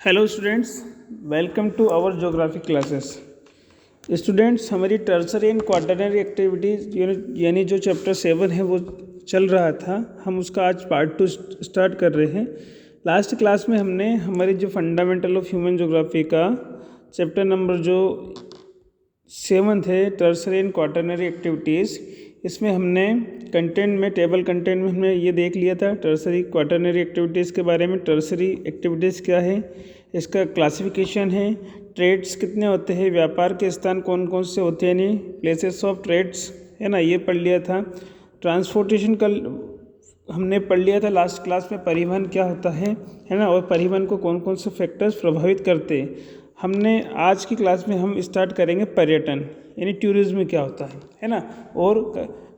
Hello students, welcome to our geography classes. Students, हमारी tertiary and quaternary activities यानी जो chapter 7 है वो चल रहा था। हम उसका आज पार्ट 2 स्टार्ट कर रहे हैं। लास्ट क्लास में हमने हमारी जो फंडामेंटल ऑफ ह्यूमन ज्योग्राफी का चैप्टर नंबर जो 7 है, टर्सरी एंड क्वार्टरनरी एक्टिविटीज़, इसमें हमने कंटेंट में टेबल कंटेंट में हमने ये देख लिया था टर्सरी क्वार्टरनरी एक्टिविटीज़ के बारे में। टर्सरी एक्टिविटीज़ क्या है, इसका क्लासिफिकेशन है, ट्रेड्स कितने होते हैं, व्यापार के स्थान कौन कौन से होते हैं, यानी प्लेसेस ऑफ ट्रेड्स, है ना, ये पढ़ लिया था। ट्रांसपोर्टेशन का हमने पढ़ लिया था लास्ट क्लास में, परिवहन क्या होता है ना, और परिवहन को कौन कौन से फैक्टर्स प्रभावित करते हैं। हमने आज की क्लास में हम स्टार्ट करेंगे पर्यटन यानी टूरिज्म क्या होता है ना, और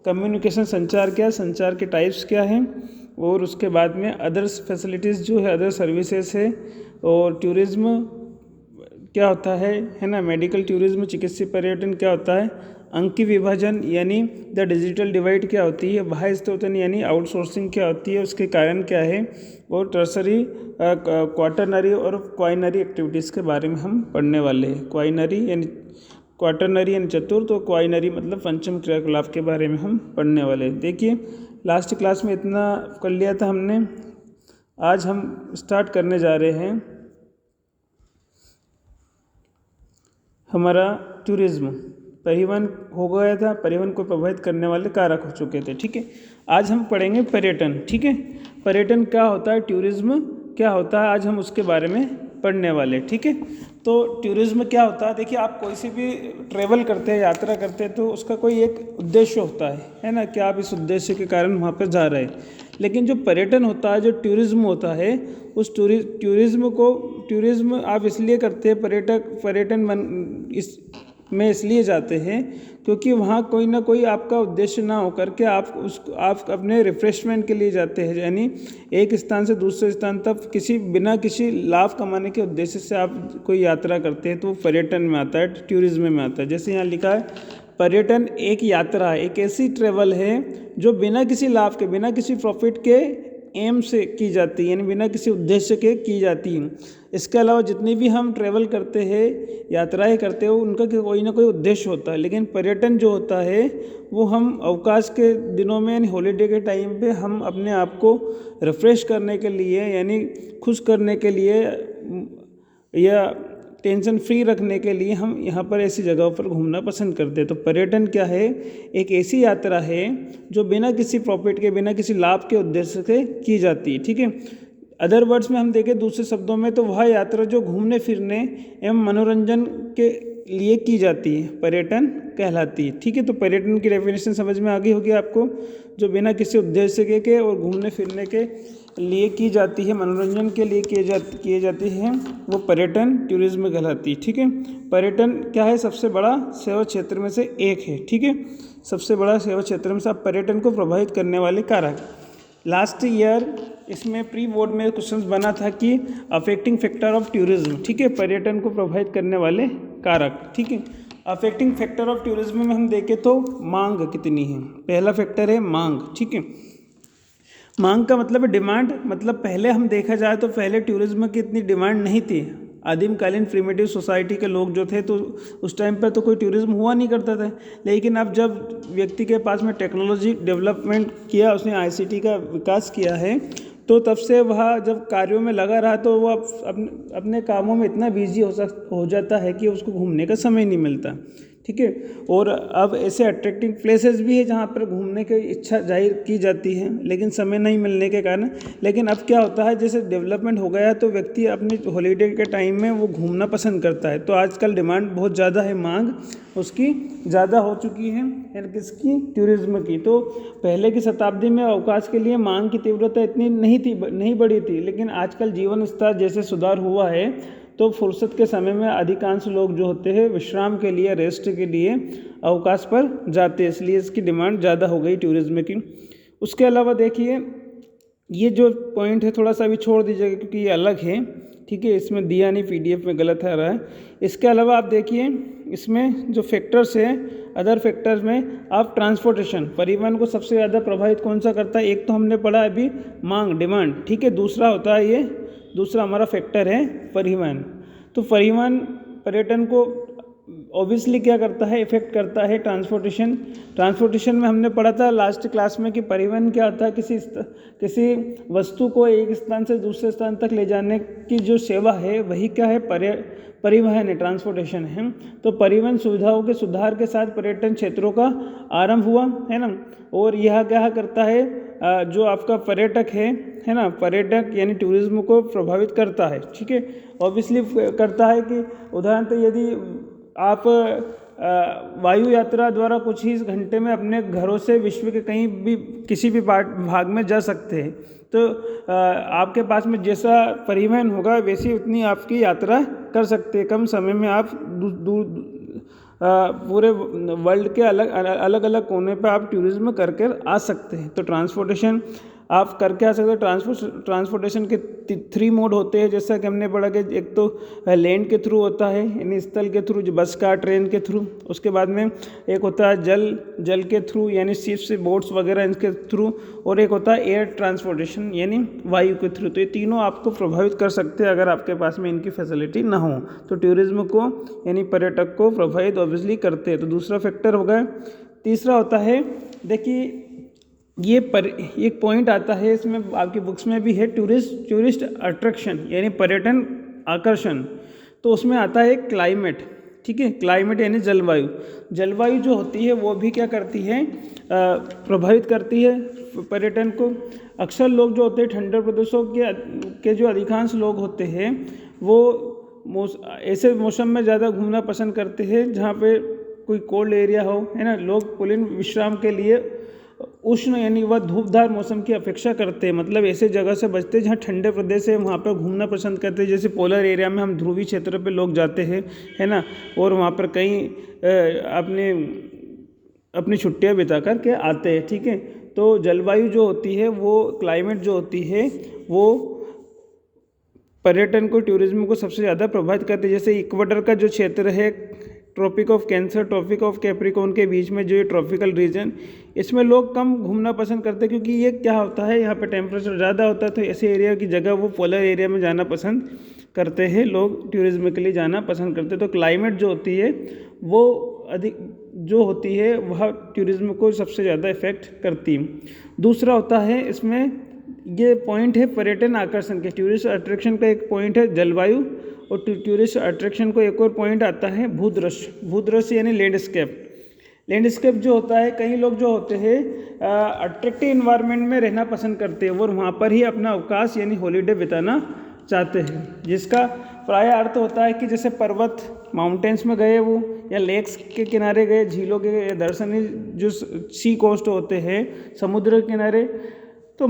कम्युनिकेशन संचार क्या, संचार के टाइप्स क्या हैं, और उसके बाद में अदर्स फैसिलिटीज़ जो है, अदर सर्विसेज है, और टूरिज्म क्या होता है ना, मेडिकल टूरिज्म, चिकित्सीय पर्यटन क्या होता है, अंकीय विभाजन यानी द डिजिटल डिवाइड क्या होती है, बाह्य स्रोतन यानी आउटसोर्सिंग क्या होती है, उसके कारण क्या है, और टर्सरी क्वार्टरनरी और क्वाइनरी एक्टिविटीज़ के बारे में हम पढ़ने वाले हैं। क्वार्टरनरी यानी चतुर्थ, और क्वाइनरी मतलब पंचम क्रियाकलाप के बारे में हम पढ़ने वाले हैं। देखिए, लास्ट क्लास में इतना कर लिया था हमने। आज हम स्टार्ट करने जा रहे हैं हमारा टूरिज्म। परिवहन हो गया था, परिवहन को प्रभावित करने वाले कारक हो चुके थे, ठीक है। आज हम पढ़ेंगे पर्यटन, ठीक है। पर्यटन क्या होता है, टूरिज्म क्या होता है, आज हम उसके बारे में पढ़ने वाले, ठीक है। तो टूरिज्म क्या होता है, देखिए, आप कोई सी भी ट्रेवल करते हैं, यात्रा करते हैं, तो उसका कोई एक उद्देश्य होता है ना, कि आप इस उद्देश्य के कारण वहाँ पर जा रहे हैं। लेकिन जो पर्यटन होता है, जो टूरिज्म होता है, उस टूरिज्म आप इसलिए करते हैं, पर्यटन इस में इसलिए जाते हैं क्योंकि वहाँ कोई ना कोई आपका उद्देश्य ना हो करके आप अपने रिफ्रेशमेंट के लिए जाते हैं, यानी एक स्थान से दूसरे स्थान तक बिना किसी लाभ कमाने के उद्देश्य से आप कोई यात्रा करते हैं, तो वो पर्यटन में आता है, टूरिज्म में आता है। जैसे यहाँ लिखा है, पर्यटन एक यात्रा है, एक ऐसी ट्रेवल है जो बिना किसी लाभ के, बिना किसी प्रॉफिट के एम से की जाती है, यानी बिना किसी उद्देश्य के की जाती है। इसके अलावा जितनी भी हम ट्रैवल करते हैं, यात्राएं करते हो, उनका कोई ना कोई उद्देश्य होता है। लेकिन पर्यटन जो होता है वो हम अवकाश के दिनों में यानी हॉलीडे के टाइम पे हम अपने आप को रिफ़्रेश करने के लिए, यानी खुश करने के लिए या टेंशन फ्री रखने के लिए हम यहाँ पर ऐसी जगहों पर घूमना पसंद करते हैं। तो पर्यटन क्या है, एक ऐसी यात्रा है जो बिना किसी प्रॉफिट के, बिना किसी लाभ के उद्देश्य से की जाती है, ठीक है। अदर वर्ड्स में हम देखें, दूसरे शब्दों में, तो वह यात्रा जो घूमने फिरने एवं मनोरंजन के लिए की जाती है, पर्यटन कहलाती है, ठीक है। तो पर्यटन की डेफिनेशन समझ में आ गई होगी आपको, जो बिना किसी उद्देश्य के और घूमने फिरने के लिए की जाती है, मनोरंजन के लिए किए जाती है, वो पर्यटन टूरिज्म कहलाती है, ठीक है। पर्यटन क्या है, सबसे बड़ा सेवा क्षेत्र में से एक है, ठीक है। सबसे बड़ा सेवा क्षेत्र में से आप पर्यटन को प्रभावित करने वाले कारक। लास्ट ईयर इसमें प्री बोर्ड में क्वेश्चन बना था कि अफेक्टिंग फैक्टर ऑफ टूरिज्म, ठीक है, पर्यटन को प्रभावित करने वाले कारक, ठीक है। अफेक्टिंग फैक्टर ऑफ टूरिज्म में हम देखें तो मांग कितनी है, पहला फैक्टर है मांग, ठीक है। मांग का मतलब है डिमांड, मतलब पहले हम देखा जाए तो पहले टूरिज्म की इतनी डिमांड नहीं थी। आदिमकालीन प्रिमिटिव सोसाइटी के लोग जो थे, तो उस टाइम पर तो कोई टूरिज्म हुआ नहीं करता था। लेकिन अब जब व्यक्ति के पास में टेक्नोलॉजी डेवलपमेंट किया, उसने आईसीटी का विकास किया है, तो तब से वह जब कार्यों में लगा रहा, तो वह अपने कामों में इतना बिजी हो जाता है कि उसको घूमने का समय नहीं मिलता, ठीक है। और अब ऐसे अट्रैक्टिव प्लेसेस भी है जहाँ पर घूमने की इच्छा जाहिर की जाती है, लेकिन समय नहीं मिलने के कारण। लेकिन अब क्या होता है, जैसे डेवलपमेंट हो गया है, तो व्यक्ति अपने हॉलीडे के टाइम में वो घूमना पसंद करता है। तो आजकल डिमांड बहुत ज़्यादा है, मांग उसकी ज़्यादा हो चुकी है, यानी किसकी, टूरिज्म की। तो पहले की शताब्दी में अवकाश के लिए मांग की तीव्रता इतनी नहीं बढ़ी थी, लेकिन आजकल जीवन स्तर जैसे सुधार हुआ है, तो फुर्सत के समय में अधिकांश लोग जो होते हैं विश्राम के लिए, रेस्ट के लिए अवकाश पर जाते हैं, इसलिए इसकी डिमांड ज़्यादा हो गई टूरिज्म की। उसके अलावा देखिए, ये जो पॉइंट है थोड़ा सा अभी छोड़ दीजिएगा क्योंकि ये अलग है, ठीक है, इसमें दिया नहीं, पीडीएफ में गलत आ रहा है। इसके अलावा आप देखिए, इसमें जो फैक्टर्स हैं, अदर फैक्टर्स में आप ट्रांसपोर्टेशन, परिवहन को सबसे ज़्यादा प्रभावित कौन सा करता है, एक तो हमने पढ़ा अभी मांग, डिमांड, ठीक है। दूसरा होता है ये दूसरा हमारा फैक्टर है परिवहन। तो परिवहन पर्यटन को ऑब्वियसली क्या करता है, इफेक्ट करता है ट्रांसपोर्टेशन में हमने पढ़ा था लास्ट क्लास में कि परिवहन क्या होता है, किसी वस्तु को एक स्थान से दूसरे स्थान तक ले जाने की जो सेवा है वही क्या है, परिवहन है, ट्रांसपोर्टेशन है। तो परिवहन सुविधाओं के सुधार के साथ पर्यटन क्षेत्रों का आरंभ हुआ है ना। और यह क्या करता है, जो आपका पर्यटक है ना, पर्यटक यानी टूरिज्म को प्रभावित करता है, ठीक है, ऑब्वियसली करता है। कि उदाहरण यदि आप वायु यात्रा द्वारा कुछ ही घंटे में अपने घरों से विश्व के कहीं भी किसी भी भाग में जा सकते हैं, तो आपके पास में जैसा परिवहन होगा वैसी उतनी आपकी यात्रा कर सकते हैं। कम समय में आप पूरे वर्ल्ड के अलग अलग कोने पर आप टूरिज्म करके आ सकते हैं। तो ट्रांसपोर्टेशन आप करके आ सकते हो। ट्रांसपोर्टेशन के 3 मोड होते हैं, जैसा कि हमने पढ़ा कि एक तो लैंड के थ्रू होता है, यानी स्थल के थ्रू, जो बस कार ट्रेन के थ्रू। उसके बाद में एक होता है जल के थ्रू, यानी शिप्स बोट्स वगैरह इनके थ्रू। और एक होता है एयर ट्रांसपोर्टेशन, यानी वायु के थ्रू। तो ये तीनों आपको प्रभावित कर सकते हैं अगर आपके पास में इनकी फैसिलिटी ना हो। तो टूरिज्म को यानी पर्यटक को प्रभावित ऑब्वियसली करते हैं। तो दूसरा फैक्टर हो गया। तीसरा होता है, देखिए ये एक पॉइंट आता है, इसमें आपकी बुक्स में भी है, टूरिस्ट अट्रैक्शन यानी पर्यटन आकर्षण। तो उसमें आता है क्लाइमेट, ठीक है, क्लाइमेट यानी जलवायु जो होती है वो भी क्या करती है, प्रभावित करती है पर्यटन को। अक्सर लोग जो होते हैं ठंडे प्रदेशों के जो अधिकांश लोग होते हैं वो ऐसे मौसम में ज़्यादा घूमना पसंद करते हैं जहाँ पे कोई कोल्ड एरिया हो, है ना। लोग कुलीन विश्राम के लिए उष्ण यानी वह धूपधार मौसम की अपेक्षा करते हैं, मतलब ऐसे जगह से बचते हैं जहाँ ठंडे प्रदेश है, वहाँ पर घूमना पसंद करते हैं। जैसे पोलर एरिया में हम ध्रुवीय क्षेत्र पे लोग जाते हैं, है ना, और वहाँ पर कहीं अपनी छुट्टियाँ बिता कर के आते हैं, ठीक है। तो जलवायु जो होती है वो, क्लाइमेट जो होती है वो पर्यटन को, टूरिज्म को सबसे ज़्यादा प्रभावित करती है। जैसे इक्वेटर का जो क्षेत्र है, Tropic of Cancer, Tropic of Capricorn के बीच में जो ये ट्रॉपिकल रीजन, इसमें लोग कम घूमना पसंद करते हैं, क्योंकि ये क्या होता है, यहाँ पे टेम्परेचर ज़्यादा होता है। तो ऐसे एरिया की जगह वो पोलर एरिया में जाना पसंद करते हैं, लोग टूरिज्म के लिए जाना पसंद करते हैं। तो क्लाइमेट जो होती है वो अधिक जो होती है वह टूरिज्म को सबसे ज़्यादा इफेक्ट करती है। दूसरा होता है, इसमें ये पॉइंट है पर्यटन आकर्षण के, टूरिस्ट अट्रैक्शन का एक पॉइंट है जलवायु, और टूरिस्ट अट्रैक्शन को एक और पॉइंट आता है भूदृश्य यानी लैंडस्केप जो होता है। कई लोग जो होते हैं अट्रैक्टिव इन्वायरमेंट में रहना पसंद करते हैं और वहाँ पर ही अपना अवकाश यानी हॉलीडे बिताना चाहते हैं, जिसका प्राय अर्थ होता है कि जैसे पर्वत, माउंटेन्स में गए वो, या लेक्स के किनारे गए, झीलों के दर्शनीय जो सी कोस्ट होते हैं, समुद्र के किनारे। तो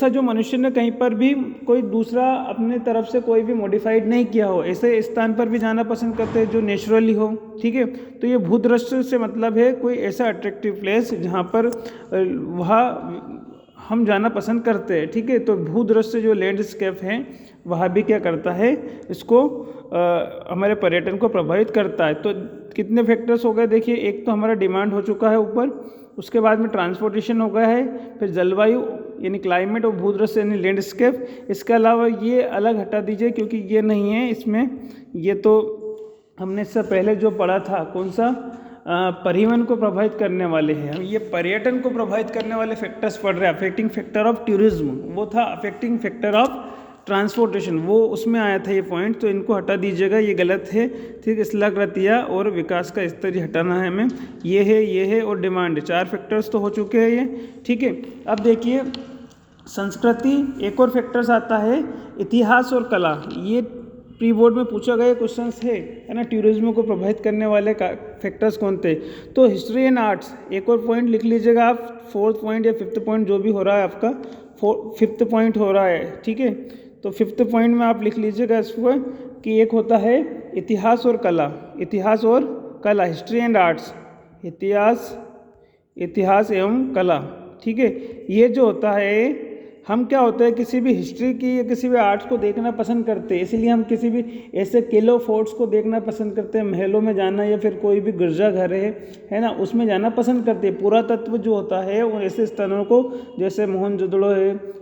जो मनुष्य ने कहीं पर भी कोई दूसरा अपने तरफ से कोई भी मॉडिफाइड नहीं किया हो, ऐसे स्थान पर भी जाना पसंद करते हैं जो नेचुरली हो, ठीक है। तो ये भूदृश्य से मतलब है कोई ऐसा अट्रैक्टिव प्लेस जहाँ पर वहाँ हम जाना पसंद करते हैं, ठीक है। तो भूदृश्य जो लैंडस्केप है वहाँ भी क्या करता है, इसको हमारे पर्यटन को प्रभावित करता है। तो कितने फैक्टर्स हो गए देखिए, एक तो हमारा डिमांड हो चुका है ऊपर, उसके बाद में ट्रांसपोर्टेशन हो गया है, फिर जलवायु यानी क्लाइमेट और भूदृश्य यानी लैंडस्केप। इसके अलावा ये अलग हटा दीजिए क्योंकि ये नहीं है इसमें, ये तो हमने इससे पहले जो पढ़ा था, कौन सा, परिवहन को प्रभावित करने वाले हैं। हम ये पर्यटन को प्रभावित करने वाले फैक्टर्स पढ़ रहे हैं। अफेक्टिंग फैक्टर ऑफ टूरिज्म वो था, अफेक्टिंग फैक्टर ऑफ ट्रांसपोर्टेशन वो उसमें आया था ये पॉइंट, तो इनको हटा दीजिएगा, ये गलत है, ठीक। स्थलाकृतियाँ और विकास का स्तर ये हटाना है हमें, ये है और डिमांड, 4 फैक्टर्स तो हो चुके हैं ये, ठीक है। अब देखिए संस्कृति, एक और फैक्टर्स आता है इतिहास और कला। ये प्री बोर्ड में पूछा गया क्वेश्चंस है ना, टूरिज्म को प्रभावित करने वाले फैक्टर्स कौन थे। तो हिस्ट्री एंड आर्ट्स एक और पॉइंट लिख लीजिएगा आप, 4th पॉइंट या 5th पॉइंट जो भी हो रहा है आपका, 5th पॉइंट हो रहा है, ठीक है। तो 5th पॉइंट में आप लिख लीजिएगा इस पर कि एक होता है इतिहास और कला, हिस्ट्री एंड आर्ट्स, इतिहास एवं कला, ठीक है। ये जो होता है, हम क्या होता है किसी भी हिस्ट्री की या किसी भी आर्ट्स को देखना पसंद करते हैं, इसीलिए हम किसी भी ऐसे किलों फोर्ट्स को देखना पसंद करते हैं, महलों में जाना या फिर कोई भी गिरजाघर है ना, उसमें जाना पसंद करते हैं। पुरातत्व जो होता है वो ऐसे स्थानों को, जैसे मोहनजोदड़ो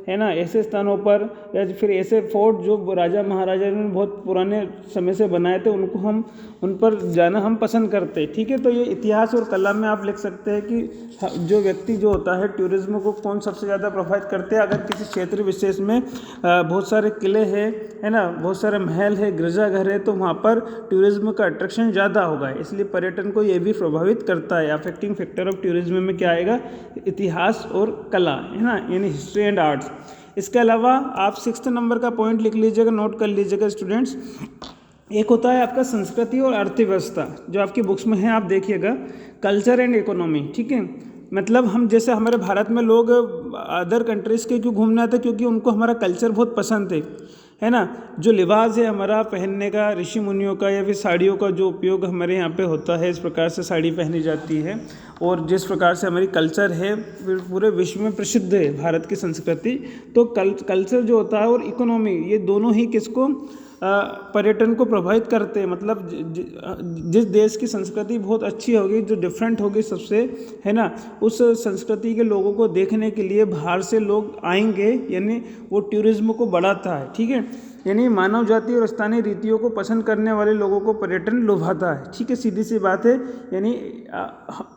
है ना, ऐसे स्थानों पर या फिर ऐसे फोर्ट जो राजा महाराजा ने बहुत पुराने समय से बनाए थे उनको हम उन पर जाना हम पसंद करते हैं। ठीक है, तो ये इतिहास और कला में आप लिख सकते हैं कि जो व्यक्ति जो होता है टूरिज्म को कौन सबसे ज़्यादा प्रभावित करते हैं। अगर किसी क्षेत्र विशेष में बहुत सारे किले हैं, है ना, बहुत सारे महल है, गिरजाघर है, तो वहाँ पर टूरिज्म का अट्रैक्शन ज़्यादा होगा, इसलिए पर्यटन को ये भी प्रभावित करता है। अफेक्टिंग फैक्टर ऑफ टूरिज्म में क्या आएगा, इतिहास और कला, है ना, यानी हिस्ट्री एंड आर्ट्स। इसके अलावा आप 6 नंबर का पॉइंट लिख लीजिएगा, नोट कर लीजिएगा स्टूडेंट्स। एक होता है आपका संस्कृति और अर्थव्यवस्था, जो आपकी बुक्स में है, आप देखिएगा, कल्चर एंड इकोनॉमी। ठीक है, मतलब हम जैसे हमारे भारत में लोग अदर कंट्रीज़ के क्यों घूमने आते हैं, क्योंकि उनको हमारा कल्चर बहुत पसंद है ना। जो लिबास है हमारा पहनने का, ऋषि मुनियों का या फिर साड़ियों का जो उपयोग हमारे यहाँ पे होता है, इस प्रकार से साड़ी पहनी जाती है, और जिस प्रकार से हमारी कल्चर है पूरे विश्व में प्रसिद्ध है भारत की संस्कृति। तो कल्चर जो होता है और इकोनॉमी, ये दोनों ही किसको, पर्यटन को प्रभावित करते हैं। मतलब जिस देश की संस्कृति बहुत अच्छी होगी, जो डिफरेंट होगी सबसे, है ना, उस संस्कृति के लोगों को देखने के लिए बाहर से लोग आएंगे, यानी वो टूरिज्म को बढ़ाता है। ठीक है, यानी मानव जाति और स्थानीय रीतियों को पसंद करने वाले लोगों को पर्यटन लुभाता है। ठीक है, सीधी सी बात है, यानी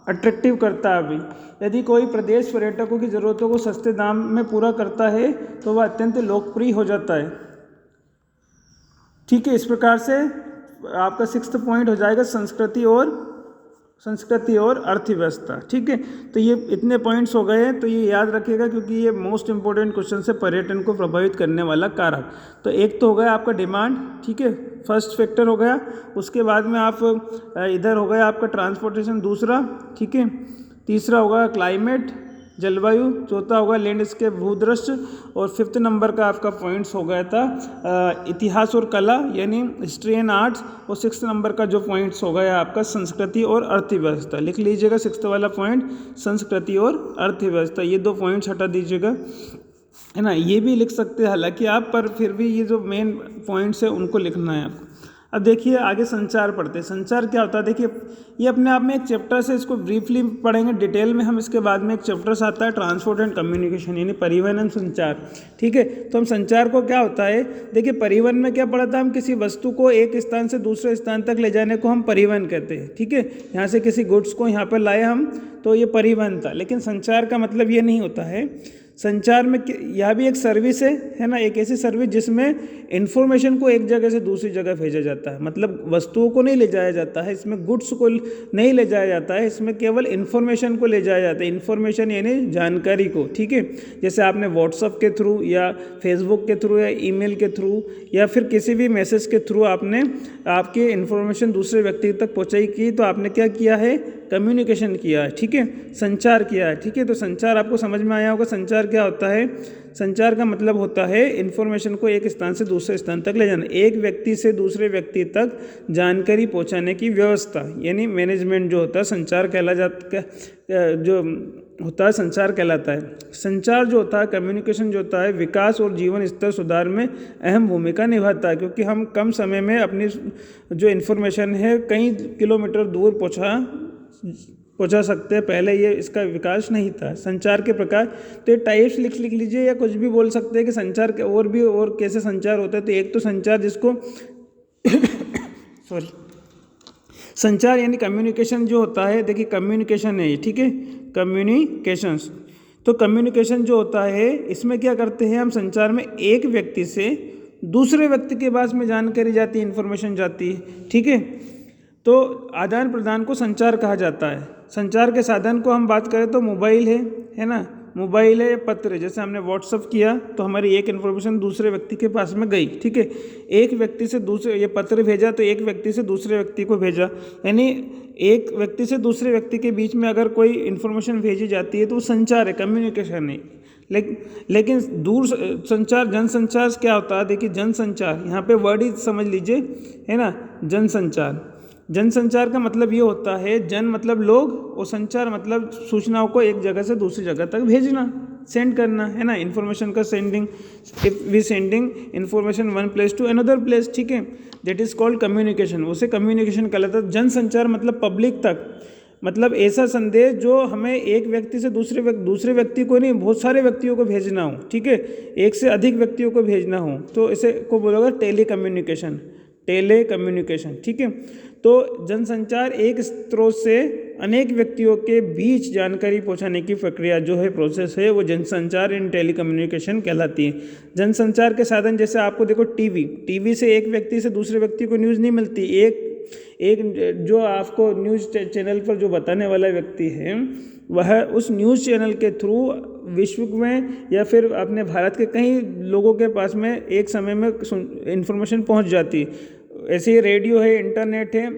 अट्रैक्टिव करता है। अभी यदि कोई प्रदेश पर्यटकों की ज़रूरतों को सस्ते दाम में पूरा करता है तो वह अत्यंत लोकप्रिय हो जाता है। ठीक है, इस प्रकार से आपका 6th पॉइंट हो जाएगा संस्कृति और अर्थव्यवस्था। ठीक है, तो ये इतने पॉइंट्स हो गए हैं, तो ये याद रखिएगा क्योंकि ये मोस्ट इंपॉर्टेंट क्वेश्चन है, पर्यटन को प्रभावित करने वाला कारक। तो एक तो हो गया आपका डिमांड, ठीक है, फर्स्ट फैक्टर हो गया। उसके बाद में आप इधर हो गया आपका ट्रांसपोर्टेशन दूसरा, ठीक है। तीसरा होगा क्लाइमेट, जलवायु। चौथा होगा लैंडस्केप, भूदृश्य। और 5th नंबर का आपका पॉइंट्स हो गया था इतिहास और कला, यानी हिस्ट्री एंड आर्ट्स। और 6th नंबर का जो पॉइंट्स हो गया आपका संस्कृति और अर्थव्यवस्था। लिख लीजिएगा 6th वाला पॉइंट, संस्कृति और अर्थव्यवस्था। ये 2 पॉइंट्स हटा दीजिएगा, है ना। ये भी लिख सकते हैं हालांकि आप, पर फिर भी ये जो मेन पॉइंट्स है उनको लिखना है आपको। अब देखिए आगे संचार पढ़ते हैं। संचार क्या होता है, देखिए ये अपने आप में एक चैप्टर से, इसको ब्रीफली पढ़ेंगे डिटेल में हम। इसके बाद में एक चैप्टर से आता है ट्रांसपोर्ट एंड कम्युनिकेशन, यानी परिवहन एवं संचार। ठीक है, तो हम संचार को क्या होता है, देखिए परिवहन में क्या पढ़ा था, हम किसी वस्तु को एक स्थान से दूसरे स्थान तक ले जाने को हम परिवहन कहते हैं। ठीक है, यहाँ से किसी गुड्स को यहाँ पर लाए हम, तो ये परिवहन था। लेकिन संचार का मतलब ये नहीं होता है। संचार में यह भी एक सर्विस है ना, एक ऐसी सर्विस जिसमें इन्फॉर्मेशन को एक जगह से दूसरी जगह भेजा जाता है। मतलब वस्तुओं को नहीं ले जाया जाता है, इसमें गुड्स को नहीं ले जाया जाता है, इसमें केवल इन्फॉर्मेशन को ले जाया जाता है। इन्फॉर्मेशन यानी जानकारी को, ठीक है। जैसे आपने व्हाट्सअप के थ्रू या फेसबुक के थ्रू या ईमेल के थ्रू या फिर किसी भी मैसेज के थ्रू आपने आपकी इन्फॉर्मेशन दूसरे व्यक्ति तक पहुँचाई की, तो आपने क्या किया है, कम्युनिकेशन किया है। ठीक है, संचार किया है। ठीक है, तो संचार आपको समझ में आया होगा। संचार क्या होता है, संचार का मतलब होता है इन्फॉर्मेशन को एक स्थान से दूसरे स्थान तक ले जाना, एक व्यक्ति से दूसरे व्यक्ति तक जानकारी पहुंचाने की व्यवस्था, यानी मैनेजमेंट जो होता है संचार जो होता है संचार कहलाता है। संचार जो होता है, कम्युनिकेशन जो होता है, विकास और जीवन स्तर सुधार में अहम भूमिका निभाता है, क्योंकि हम कम समय में अपनी जो इन्फॉर्मेशन है कई किलोमीटर दूर पहुंचा सकते हैं। पहले ये इसका विकास नहीं था। संचार के प्रकार, तो ये टाइप्स लिख लीजिए या कुछ भी बोल सकते हैं कि संचार के और कैसे संचार होता है। तो एक तो संचार जिसको संचार यानी कम्युनिकेशन जो होता है, देखिए कम्युनिकेशन है ये, ठीक है, कम्युनिकेशंस। तो कम्युनिकेशन जो होता है इसमें क्या करते हैं हम, संचार में एक व्यक्ति से दूसरे व्यक्ति के पास में जानकारी जाती है, इन्फॉर्मेशन जाती है। ठीक है, तो आदान प्रदान को संचार कहा जाता है। संचार के साधन को हम बात करें तो मोबाइल है ना, मोबाइल है, पत्र है। जैसे हमने व्हाट्सअप किया तो हमारी एक इन्फॉर्मेशन दूसरे व्यक्ति के पास में गई। ठीक है, एक व्यक्ति से दूसरे, ये पत्र भेजा तो एक व्यक्ति से दूसरे व्यक्ति को भेजा, यानी एक व्यक्ति से दूसरे व्यक्ति के बीच में अगर कोई इन्फॉर्मेशन भेजी जाती है तो वो संचार है, कम्युनिकेशन है। लेकिन दूर संचार, जनसंचार क्या होता है, देखिए जनसंचार, यहाँ पे वर्ड ही समझ लीजिए, है ना, जनसंचार। जनसंचार का मतलब ये होता है, जन मतलब लोग और संचार मतलब सूचनाओं को एक जगह से दूसरी जगह तक भेजना, सेंड करना, है ना, इन्फॉर्मेशन का sending. If we sending information one place to another place, ठीक है, दैट इज कॉल्ड कम्युनिकेशन, उसे कम्युनिकेशन कहलाता है। जनसंचार मतलब पब्लिक तक, मतलब ऐसा संदेश जो हमें एक व्यक्ति से दूसरे व्यक्ति को नहीं, बहुत सारे व्यक्तियों को भेजना हो, ठीक है, एक से अधिक व्यक्तियों को भेजना हो, तो इसे को बोलोगे टेलीकम्युनिकेशन, ठीक है। तो जनसंचार एक स्रोत से अनेक व्यक्तियों के बीच जानकारी पहुंचाने की प्रक्रिया जो है, प्रोसेस है, वो जनसंचार इन टेलीकम्युनिकेशन कहलाती है। जनसंचार के साधन जैसे आपको देखो टीवी से एक व्यक्ति से दूसरे व्यक्ति को न्यूज़ नहीं मिलती। एक जो आपको न्यूज़ चैनल पर जो बताने वाला व्यक्ति है, वह उस न्यूज़ चैनल के थ्रू विश्व में या फिर अपने भारत के कई लोगों के पास में एक समय में इंफॉर्मेशन पहुंच जाती। ऐसे ही रेडियो है, इंटरनेट है,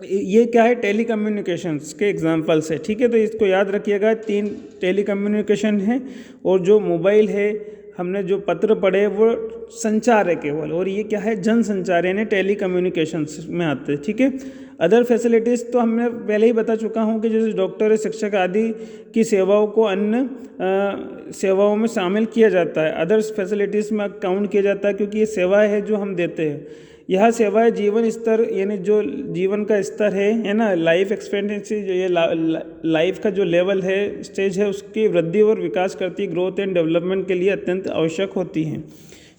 ये क्या है, टेलीकम्युनिकेशंस के एग्जांपल्स है, ठीक है। तो इसको याद रखिएगा, 3 टेलीकम्युनिकेशन है। और जो मोबाइल है, हमने जो पत्र पढ़े, वो संचार है केवल, और ये क्या है, जनसंचार यानी टेलीकम्युनिकेशंस में आते हैं, ठीक है। अदर फैसिलिटीज़ तो हमने पहले ही बता चुका हूँ कि जैसे डॉक्टर, शिक्षक आदि की सेवाओं को अन्य सेवाओं में शामिल किया जाता है, अदर्स फैसिलिटीज़ में काउंट किया जाता है, क्योंकि ये सेवाएं है जो हम देते हैं। यह सेवाएं जीवन स्तर यानी जो जीवन का स्तर है ना, लाइफ एक्सपेक्टेंसी, जो ये लाइफ का जो लेवल है, स्टेज है, उसकी वृद्धि और विकास करती, ग्रोथ एंड डेवलपमेंट के लिए अत्यंत आवश्यक होती हैं,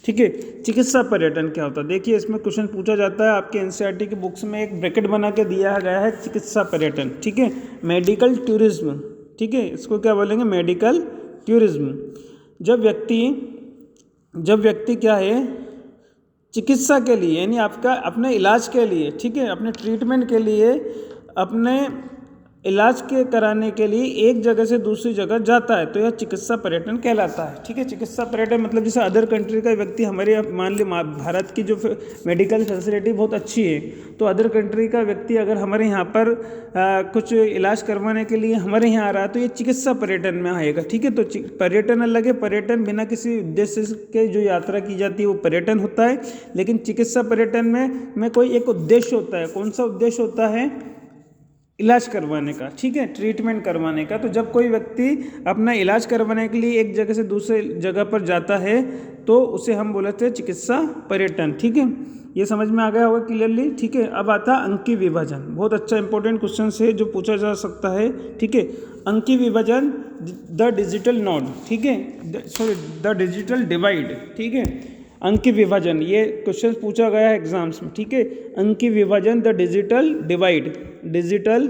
ठीक है। चिकित्सा पर्यटन क्या होता है, देखिए इसमें क्वेश्चन पूछा जाता है, आपके एनसीईआरटी की बुक्स में एक ब्रैकेट बना के दिया गया है, चिकित्सा पर्यटन, ठीक है, मेडिकल टूरिज्म, ठीक है, इसको क्या बोलेंगे, मेडिकल टूरिज्म। जब व्यक्ति क्या है, चिकित्सा के लिए यानी आपका अपने इलाज के लिए, ठीक है, अपने ट्रीटमेंट के लिए, अपने इलाज के कराने के लिए एक जगह से दूसरी जगह जाता है, तो यह चिकित्सा पर्यटन कहलाता है, ठीक है। चिकित्सा पर्यटन मतलब जैसे अदर कंट्री का व्यक्ति हमारे मान ली भारत की जो मेडिकल फैसिलिटी बहुत अच्छी है, तो अदर कंट्री का व्यक्ति अगर हमारे यहाँ पर कुछ इलाज करवाने के लिए हमारे यहाँ आ रहा है, तो ये चिकित्सा पर्यटन में आएगा, ठीक है। तो पर्यटन अलग है, पर्यटन बिना किसी उद्देश्य के जो यात्रा की जाती है वो पर्यटन होता है, लेकिन चिकित्सा पर्यटन में कोई एक उद्देश्य होता है। कौन सा उद्देश्य होता है, इलाज करवाने का, ठीक है, ट्रीटमेंट करवाने का। तो जब कोई व्यक्ति अपना इलाज करवाने के लिए एक जगह से दूसरे जगह पर जाता है, तो उसे हम बोलते हैं चिकित्सा पर्यटन, ठीक है। ये समझ में आ गया होगा क्लियरली, ठीक है। अब आता है अंकीय विभाजन, बहुत अच्छा इंपॉर्टेंट क्वेश्चन है जो पूछा जा सकता है, ठीक है। अंकीय विभाजन, द डिजिटल नोड, ठीक है, द डिजिटल डिवाइड, ठीक है। अंकीय विभाजन, ये क्वेश्चन पूछा गया है एग्जाम्स में, ठीक है। अंकीय विभाजन, द डिजिटल डिवाइड, डिजिटल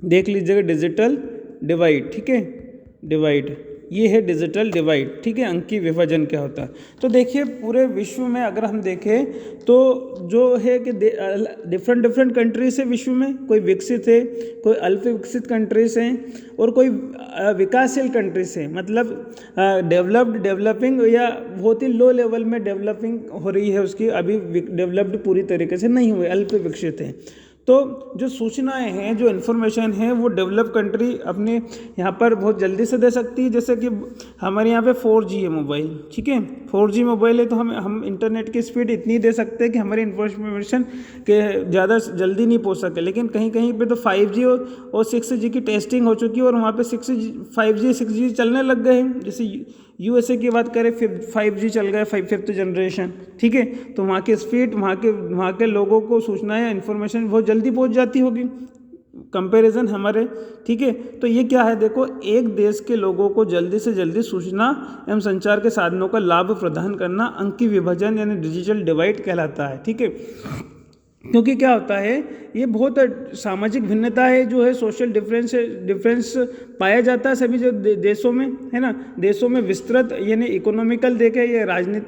देख लीजिएगा, डिजिटल डिवाइड, ठीक है, डिवाइड, ये है डिजिटल डिवाइड, ठीक है। अंकीय विभाजन क्या होता है, तो देखिए पूरे विश्व में अगर हम देखें तो जो है कि डिफरेंट कंट्रीज है विश्व में, कोई विकसित है, कोई अल्प विकसित कंट्रीज हैं, और कोई विकासशील कंट्रीज है, मतलब डेवलपिंग या बहुत ही लो लेवल में डेवलपिंग हो रही है उसकी, अभी डेवलप्ड पूरी तरीके से नहीं हुए, अल्प विकसित है। तो जो सूचनाएं हैं, जो इन्फॉर्मेशन है, वो डेवलप कंट्री अपने यहाँ पर बहुत जल्दी से दे सकती है। जैसे कि हमारे यहाँ पे 4G है मोबाइल, ठीक है, 4G मोबाइल है, तो हम इंटरनेट की स्पीड इतनी दे सकते हैं कि हमारी इन्फॉर्मेशन के ज़्यादा जल्दी नहीं पहुँच सके। लेकिन कहीं कहीं पे तो 5G और 6G की टेस्टिंग हो चुकी है, और वहाँ पे 5G 6G चलने लग गए हैं। जैसे USA की बात करें, फिर 5G चल गया, 5th जनरेशन, ठीक है। तो वहाँ की स्पीड, वहाँ के लोगों को सूचनाएं, इन्फॉर्मेशन बहुत जल्दी पहुँच जाती होगी कंपैरिजन हमारे, ठीक है। तो ये क्या है, देखो, एक देश के लोगों को जल्दी से जल्दी सूचना एवं संचार के साधनों का लाभ प्रदान करना अंकीय विभाजन यानी डिजिटल डिवाइड कहलाता है, ठीक है। क्योंकि क्या होता है, ये बहुत सामाजिक भिन्नता है, जो है सोशल डिफरेंस पाया जाता है सभी जो देशों में, है ना। देशों में विस्तृत यानी इकोनॉमिकल देखें, ये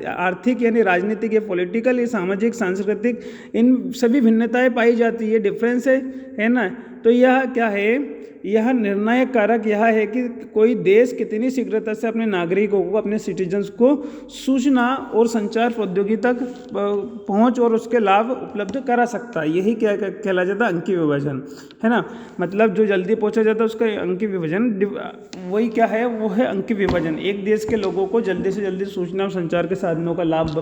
आर्थिक यानी राजनीतिक, ये पॉलिटिकल, ये सामाजिक, सांस्कृतिक, इन सभी भिन्नताएं पाई जाती है, डिफरेंस है ना। तो यह क्या है, यह निर्णायक कारक यह है कि कोई देश कितनी शीघ्रता से अपने नागरिकों को, अपने सिटीजन्स को सूचना और संचार प्रौद्योगिकी तक पहुंच और उसके लाभ उपलब्ध करा सकता है। यही क्या कहला जाता है, अंकीय विभाजन, है ना। मतलब जो जल्दी पहुंचा जाता है उसका अंकीय विभाजन, वही क्या है, वो है अंकीय विभाजन। एक देश के लोगों को जल्दी से जल्दी सूचना और संचार के साधनों का लाभ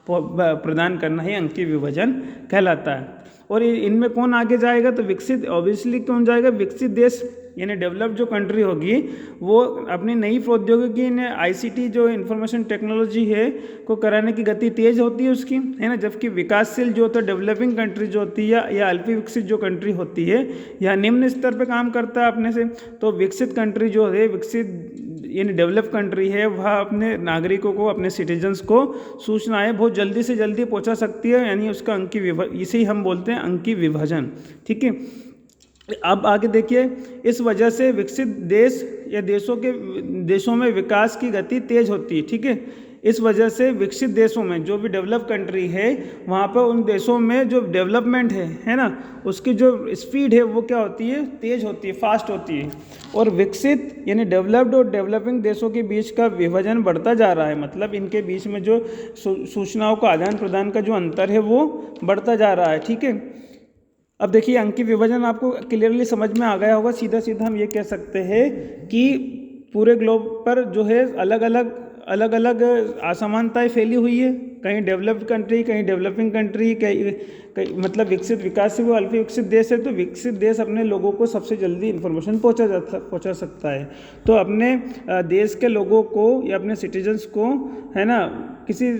प्रदान करना ही अंकीय विभाजन कहलाता है। और इनमें कौन आगे जाएगा, तो विकसित, ऑब्वियसली कौन जाएगा, विकसित देश यानी डेवलप्ड जो कंट्री होगी वो अपनी नई प्रौद्योगिकी ने ICT जो इंफॉर्मेशन टेक्नोलॉजी है को कराने की गति तेज होती है उसकी, है ना। जबकि विकासशील जो होता है डेवलपिंग कंट्री जो होती है या अल्प विकसित जो कंट्री होती है या निम्न स्तर पे काम करता है अपने से, तो विकसित कंट्री जो है, विकसित यानी डेवलप कंट्री है, वह अपने नागरिकों को, अपने सिटीजन्स को सूचनाएं बहुत जल्दी से जल्दी पहुंचा सकती है, यानी उसका इसे ही हम बोलते हैं अंकी विभाजन, ठीक है। अब आगे देखिए, इस वजह से विकसित देश या देशों में विकास की गति तेज होती है, ठीक है। इस वजह से विकसित देशों में जो भी डेवलप कंट्री है वहाँ पर उन देशों में जो डेवलपमेंट है ना, उसकी जो स्पीड है वो क्या होती है, तेज होती है, फास्ट होती है। और विकसित यानी डेवलप्ड और डेवलपिंग देशों के बीच का विभाजन बढ़ता जा रहा है, मतलब इनके बीच में जो सूचनाओं का आदान प्रदान का जो अंतर है वो बढ़ता जा रहा है, ठीक है। अब देखिए अंकी विभाजन आपको क्लियरली समझ में आ गया होगा। सीधा सीधा हम ये कह सकते हैं कि पूरे ग्लोब पर जो है अलग अलग असमानताएं फैली हुई है, कहीं डेवलप्ड कंट्री, कहीं डेवलपिंग कंट्री, कहीं मतलब विकसित विकास से वो अल्प विकसित देश है, तो विकसित देश अपने लोगों को सबसे जल्दी इन्फॉर्मेशन पहुंचा सकता है। तो अपने देश के लोगों को या अपने सिटीजन्स को, है ना, किसी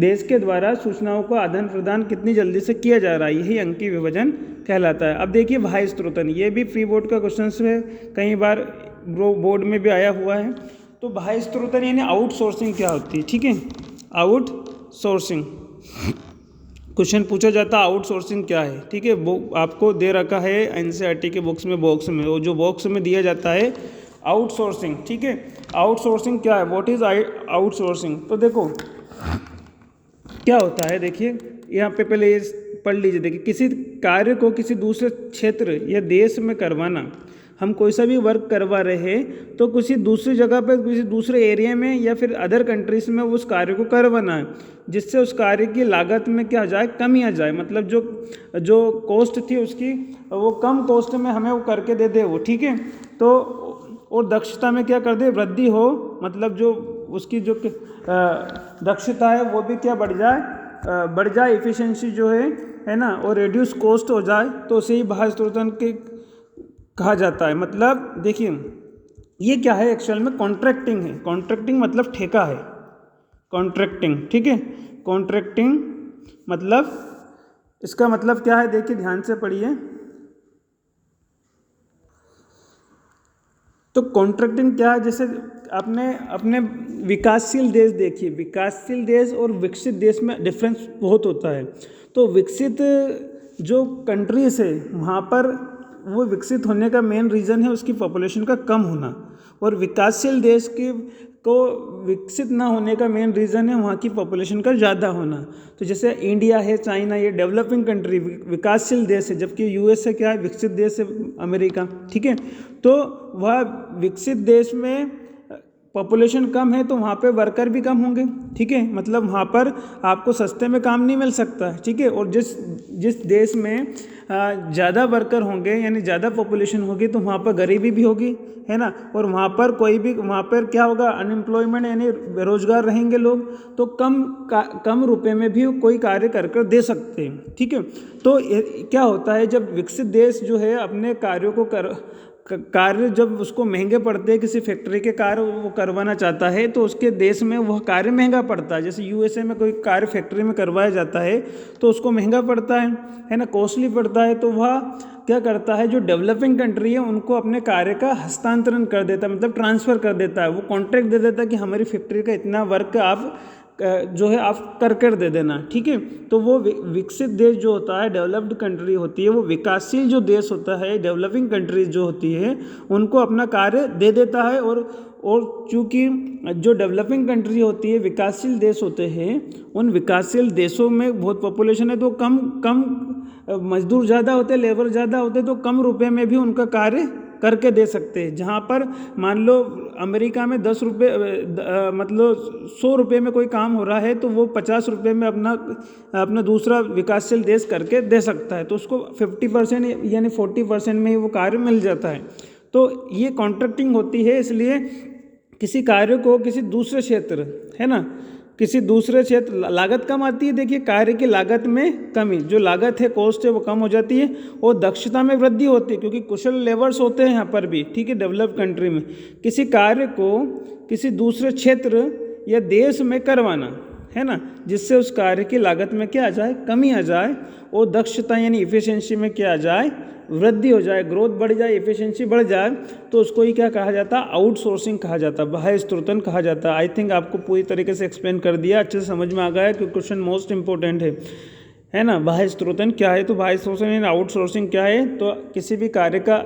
देश के द्वारा सूचनाओं का आदान प्रदान कितनी जल्दी से किया जा रहा है, यही अंकी विभाजन कहलाता है। अब देखिए बाह्य स्रोतन, ये भी प्री बोर्ड का क्वेश्चन है, कई बार बोर्ड में भी आया हुआ है। तो बाह्य स्रोतन यानी आउटसोर्सिंग क्या होती है, ठीक है। आउटसोर्सिंग क्वेश्चन पूछा जाता है, आउटसोर्सिंग क्या है, ठीक है। वो आपको दे रखा है NCERT के बॉक्स में वो जो बॉक्स में दिया जाता है आउटसोर्सिंग, ठीक है। आउटसोर्सिंग क्या है, व्हाट इज आउटसोर्सिंग। तो देखो क्या होता है, देखिए यहाँ पे पहले ये पढ़ लीजिए। देखिए किसी कार्य को किसी दूसरे क्षेत्र या देश में करवाना, हम कोई सा भी वर्क करवा रहे हैं तो किसी दूसरी जगह पर, किसी दूसरे एरिया में या फिर अदर कंट्रीज में उस कार्य को करवाना है, जिससे उस कार्य की लागत में क्या आ जाए, कमी आ जाए। मतलब जो कॉस्ट थी उसकी, वो कम कॉस्ट में हमें वो करके दे दे वो, ठीक है। तो और दक्षता में क्या कर दे, वृद्धि हो, मतलब जो उसकी जो दक्षता है वो भी क्या बढ़ जाए, एफिशिएंसी जो है ना, और रिड्यूस कॉस्ट हो जाए, तो उसे ही बाह्य स्रोतन के कहा जाता है। मतलब देखिए ये क्या है, एक्चुअल में कॉन्ट्रैक्टिंग है। कॉन्ट्रैक्टिंग मतलब ठेका है, कॉन्ट्रैक्टिंग, ठीक है। कॉन्ट्रैक्टिंग मतलब, इसका मतलब क्या है, देखिए ध्यान से पढ़िए। तो कॉन्ट्रैक्टिंग क्या है, जैसे अपने विकासशील देश देखिए, विकासशील देश और विकसित देश में डिफरेंस बहुत होता है। तो विकसित जो कंट्रीज है वहाँ पर वो विकसित होने का मेन रीज़न है उसकी पॉपुलेशन का कम होना, और विकासशील देश को विकसित ना होने का मेन रीज़न है वहाँ की पॉपुलेशन का ज़्यादा होना। तो जैसे इंडिया है, चाइना, ये डेवलपिंग कंट्री, विकासशील देश है, जबकि US है क्या है, विकसित देश है, अमेरिका, ठीक है। तो वह विकसित देश में पॉपुलेशन कम है तो वहाँ पे वर्कर भी कम होंगे, ठीक है। मतलब वहाँ पर आपको सस्ते में काम नहीं मिल सकता है, ठीक है। और जिस देश में ज़्यादा वर्कर होंगे यानी ज़्यादा पॉपुलेशन होगी तो वहाँ पर गरीबी भी होगी, है ना। और वहाँ पर क्या होगा, अनएम्प्लॉयमेंट यानी बेरोजगार रहेंगे लोग, तो कम रुपए में भी कोई कार्य कर दे सकते हैं, ठीक है। तो क्या होता है, जब विकसित देश जो है अपने कार्यों को कार्य जब उसको महंगे पड़ते हैं, किसी फैक्ट्री के कार्य वो करवाना चाहता है तो उसके देश में वह कार्य महंगा पड़ता है। जैसे USA में कोई कार्य फैक्ट्री में करवाया जाता है तो उसको महंगा पड़ता है ना, कॉस्टली पड़ता है। तो वह क्या करता है, जो डेवलपिंग कंट्री है उनको अपने कार्य का हस्तांतरण कर देता है, मतलब ट्रांसफ़र कर देता है, वो कॉन्ट्रैक्ट दे देता है कि हमारी फैक्ट्री का इतना वर्क आप जो है आप कर दे देना, ठीक है। तो वो विकसित देश जो होता है, डेवलप्ड कंट्री होती है, वो विकासशील जो देश होता है, डेवलपिंग कंट्रीज जो होती है, उनको अपना कार्य दे देता है। और चूँकि जो डेवलपिंग कंट्री होती है, विकासशील देश होते हैं, उन विकासशील देशों में बहुत पॉपुलेशन है तो कम मजदूर ज़्यादा होते, लेबर ज़्यादा होते, तो कम रुपए में भी उनका कार्य करके दे सकते हैं। जहाँ पर मान लो अमेरिका में 10 रुपये मतलब 100 रुपये में कोई काम हो रहा है तो वो 50 रुपये में अपना दूसरा विकासशील देश करके दे सकता है, तो उसको 50% यानी 40% में ही वो कार्य मिल जाता है। तो ये कॉन्ट्रैक्टिंग होती है। इसलिए किसी कार्य को किसी दूसरे क्षेत्र, है ना, किसी दूसरे क्षेत्र लागत कम आती है, देखिए कार्य की लागत में कमी, जो लागत है कॉस्ट है वो कम हो जाती है और दक्षता में वृद्धि होती है क्योंकि कुशल लेबर्स होते हैं यहाँ पर भी, ठीक है, डेवलप कंट्री में। किसी कार्य को किसी दूसरे क्षेत्र या देश में करवाना, है ना, जिससे उस कार्य की लागत में क्या आ जाए, कमी आ जाए और दक्षता यानी इफिशिएंसी में क्या आ जाए, वृद्धि हो जाए, ग्रोथ बढ़ जाए, इफिशिएंसी बढ़ जाए, तो उसको ही क्या कहा जाता है, आउटसोर्सिंग कहा जाता है, बाह्य स्त्रोतन कहा जाता है। आई थिंक आपको पूरी तरीके से एक्सप्लेन कर दिया, अच्छे से समझ में आ गया क्योंकि क्वेश्चन मोस्ट इंपॉर्टेंट है ना। बाह्य स्त्रोतन क्या है, तो बाह्य स्त्रोतन यानी आउटसोर्सिंग क्या है, तो किसी भी कार्य का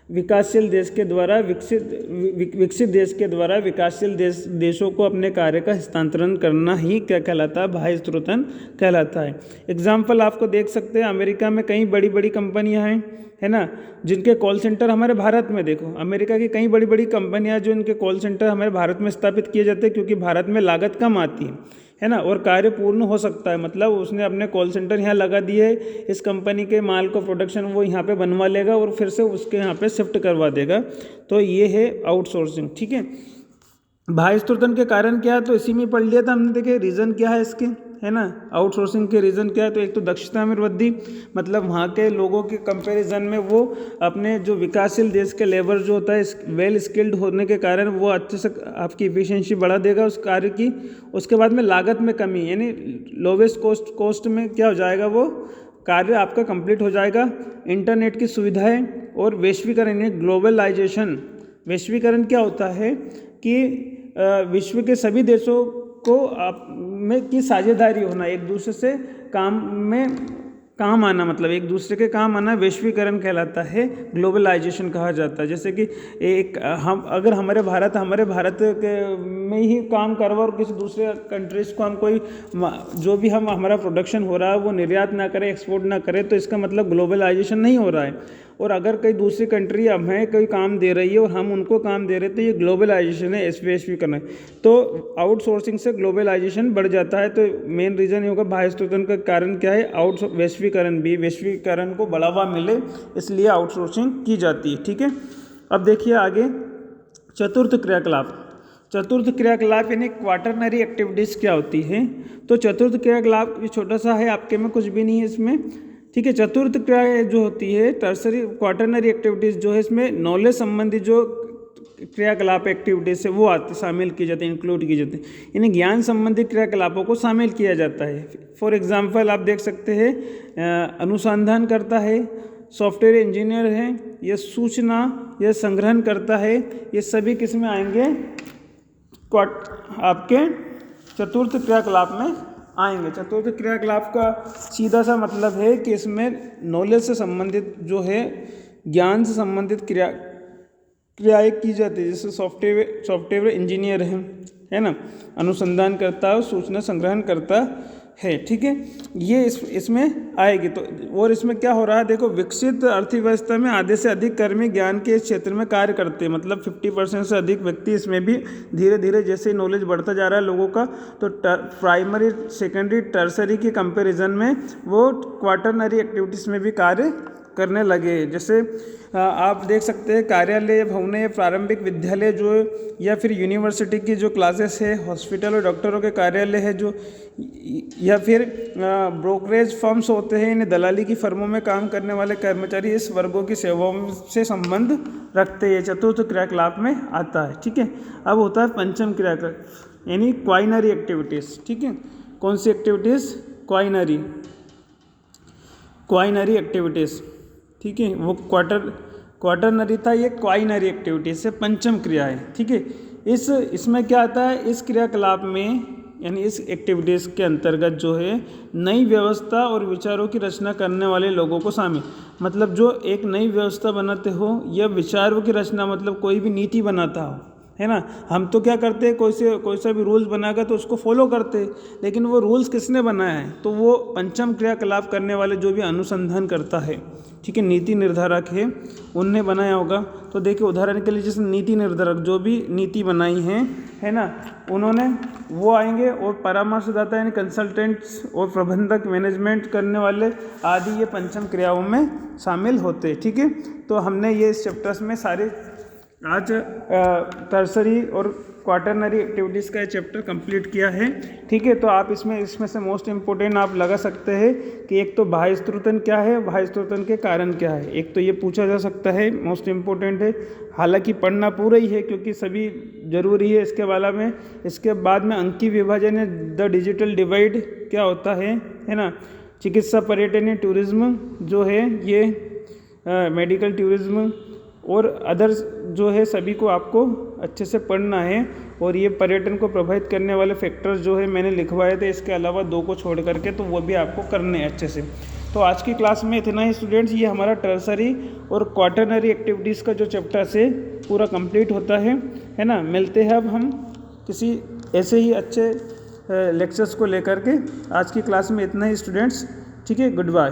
विकासशील देश के द्वारा विकसित देश के द्वारा विकासशील देशों को अपने कार्य का हस्तांतरण करना ही क्या कहलाता है, बाह्य स्त्रोतन कहलाता है। एग्जाम्पल आपको देख सकते हैं, अमेरिका में कई बड़ी बड़ी कंपनियां हैं, है ना, जिनके कॉल सेंटर हमारे भारत में, देखो अमेरिका की कई बड़ी बड़ी कंपनियां जो इनके कॉल सेंटर हमारे भारत में स्थापित किए जाते हैं क्योंकि भारत में लागत कम आती है ना, और कार्य पूर्ण हो सकता है, मतलब उसने अपने कॉल सेंटर यहाँ लगा दिए, इस कंपनी के माल को प्रोडक्शन वो यहाँ पे बनवा लेगा और फिर से उसके यहाँ पे शिफ्ट करवा देगा, तो ये है आउटसोर्सिंग, ठीक है। बाह्य स्त्रोतन के कारण क्या है, तो इसी में पढ़ लिया था हमने, देखे रीज़न क्या है इसके, है ना, आउटसोर्सिंग के रीज़न क्या है, तो एक तो दक्षता में वृद्धि, मतलब वहाँ के लोगों के कंपैरिजन में वो अपने जो विकासशील देश के लेबर जो होता है वेल स्किल्ड होने के कारण वो अच्छे से आपकी इफिशिएंसी बढ़ा देगा उस कार्य की। उसके बाद में लागत में कमी यानी लोवेस्ट कॉस्ट में क्या हो जाएगा, वो कार्य आपका कंप्लीट हो जाएगा। इंटरनेट की सुविधाएँ और वैश्वीकरण यानी ग्लोबलाइजेशन, वैश्वीकरण क्या होता है कि विश्व के सभी देशों को में की साझेदारी होना, एक दूसरे से काम आना, मतलब एक दूसरे के काम आना वैश्वीकरण कहलाता है, ग्लोबलाइजेशन कहा जाता है। जैसे कि एक हम अगर हमारे भारत के में ही काम करवा और किसी दूसरे कंट्रीज़ को हम कोई जो भी हमारा प्रोडक्शन हो रहा है वो निर्यात ना करें, एक्सपोर्ट ना करें, तो इसका मतलब ग्लोबलाइजेशन नहीं हो रहा है। और अगर कोई दूसरी कंट्री हमें कोई काम दे रही है और हम उनको काम दे रहे हैं, तो ये ग्लोबलाइजेशन है, वैश्वीकरण है। तो आउटसोर्सिंग से ग्लोबलाइजेशन बढ़ जाता है, तो मेन रीज़न ये होगा बाह्य स्त्रोतन का कारण क्या है, वैश्वीकरण को बढ़ावा मिले इसलिए आउटसोर्सिंग की जाती है, ठीक है। अब देखिए आगे चतुर्थ क्रियाकलाप। चतुर्थ क्रियाकलाप यानी क्वाटरनरी एक्टिविटीज़ क्या होती है, तो चतुर्थ क्रियाकलाप ये छोटा सा है, आपके में कुछ भी नहीं है इसमें, ठीक है। चतुर्थ क्रिया जो होती है टर्सरी क्वाटरनरी एक्टिविटीज़ जो है, इसमें नॉलेज संबंधी जो क्रियाकलाप एक्टिविटीज़ है वो शामिल की जाती है, इंक्लूड की जाती है, यानी ज्ञान संबंधी क्रियाकलापों को शामिल किया जाता है। फॉर एग्जांपल आप देख सकते हैं, अनुसंधान करता है, सॉफ्टवेयर इंजीनियर है, यह सूचना यह संग्रहण करता है, ये सभी किस में आएंगे, आपके चतुर्थ क्रियाकलाप में आएंगे। चतुर्थ क्रियाकलाप का सीधा सा मतलब है कि इसमें नॉलेज से संबंधित जो है, ज्ञान से संबंधित क्रियाएं की जाती है। जैसे सॉफ्टवेयर इंजीनियर है ना, अनुसंधान करता है, सूचना संग्रहण करता है, ठीक है, ये इसमें आएगी। तो और इसमें क्या हो रहा है, देखो विकसित अर्थव्यवस्था में आधे से अधिक कर्मी ज्ञान के क्षेत्र में कार्य करते हैं, मतलब 50% से अधिक व्यक्ति इसमें भी धीरे धीरे जैसे नॉलेज बढ़ता जा रहा है लोगों का, तो प्राइमरी सेकेंडरी टर्सरी के कंपैरिजन में वो क्वाटरनरी एक्टिविटीज़ में भी कार्य करने लगे। जैसे आप देख सकते हैं कार्यालय, भवनें, प्रारंभिक विद्यालय जो या फिर यूनिवर्सिटी की जो क्लासेस है, हॉस्पिटल और डॉक्टरों के कार्यालय है जो, या फिर ब्रोकरेज फर्म्स होते हैं, इन्हें दलाली की फर्मों में काम करने वाले कर्मचारी इस वर्गों की सेवाओं से संबंध रखते हैं, चतुर्थ क्रियाकलाप में आता है, ठीक है। अब होता है पंचम क्रियाकलाप यानी क्वाइनरी एक्टिविटीज़, ठीक है। कौन सी एक्टिविटीज़, क्वाइनरी एक्टिविटीज़, ठीक है, वो क्वाटरनरी था, ये क्वाइनरी एक्टिविटीज से पंचम क्रिया है, ठीक है। इसमें क्या आता है, इस क्रियाकलाप में यानी इस एक्टिविटीज़ के अंतर्गत जो है नई व्यवस्था और विचारों की रचना करने वाले लोगों को शामिल, मतलब जो एक नई व्यवस्था बनाते हो या विचारों की रचना, मतलब कोई भी नीति बनाता हो, है ना। हम तो क्या करते हैं, कोई सा भी रूल्स बनाएगा तो उसको फॉलो करते हैं, लेकिन वो रूल्स किसने बनाया है, तो वो पंचम क्रियाकलाप करने वाले जो भी अनुसंधान करता है, ठीक है, नीति निर्धारक है, उनने बनाया होगा। तो देखिए उदाहरण के लिए जैसे नीति निर्धारक जो भी नीति बनाई है ना, उन्होंने वो आएंगे, और परामर्शदाता यानी कंसल्टेंट्स और प्रबंधक, मैनेजमेंट करने वाले आदि, ये पंचम क्रियाओं में शामिल होते हैं, ठीक है। तो हमने ये इस चैप्टर्स में सारे आज टर्सरी और क्वाटरनरी एक्टिविटीज़ का चैप्टर कंप्लीट किया है। ठीक है, तो आप इसमें से मोस्ट इम्पोर्टेंट आप लगा सकते हैं कि एक तो बाह्य स्त्रोतन क्या है, बाह्य स्त्रोतन के कारण क्या है, एक तो ये पूछा जा सकता है, मोस्ट इम्पोर्टेंट है। हालांकि पढ़ना पूरा ही है क्योंकि सभी जरूरी है इसके वाला में। इसके बाद में अंकीय विभाजन है, द डिजिटल डिवाइड क्या होता है ना। चिकित्सा पर्यटन टूरिज्म जो है ये मेडिकल टूरिज्म और अदर्स जो है सभी को आपको अच्छे से पढ़ना है। और ये पर्यटन को प्रभावित करने वाले फैक्टर्स जो है मैंने लिखवाए थे, इसके अलावा 2 को छोड़ करके, तो वो भी आपको करने हैं अच्छे से। तो आज की क्लास में इतना ही स्टूडेंट्स। ये हमारा टर्सरी और क्वाटरनरी एक्टिविटीज़ का जो चैप्टर से पूरा कंप्लीट होता है ना। मिलते हैं अब हम किसी ऐसे ही अच्छे लेक्चर्स को लेकर के। आज की क्लास में इतना ही स्टूडेंट्स। ठीक है, गुड बाय।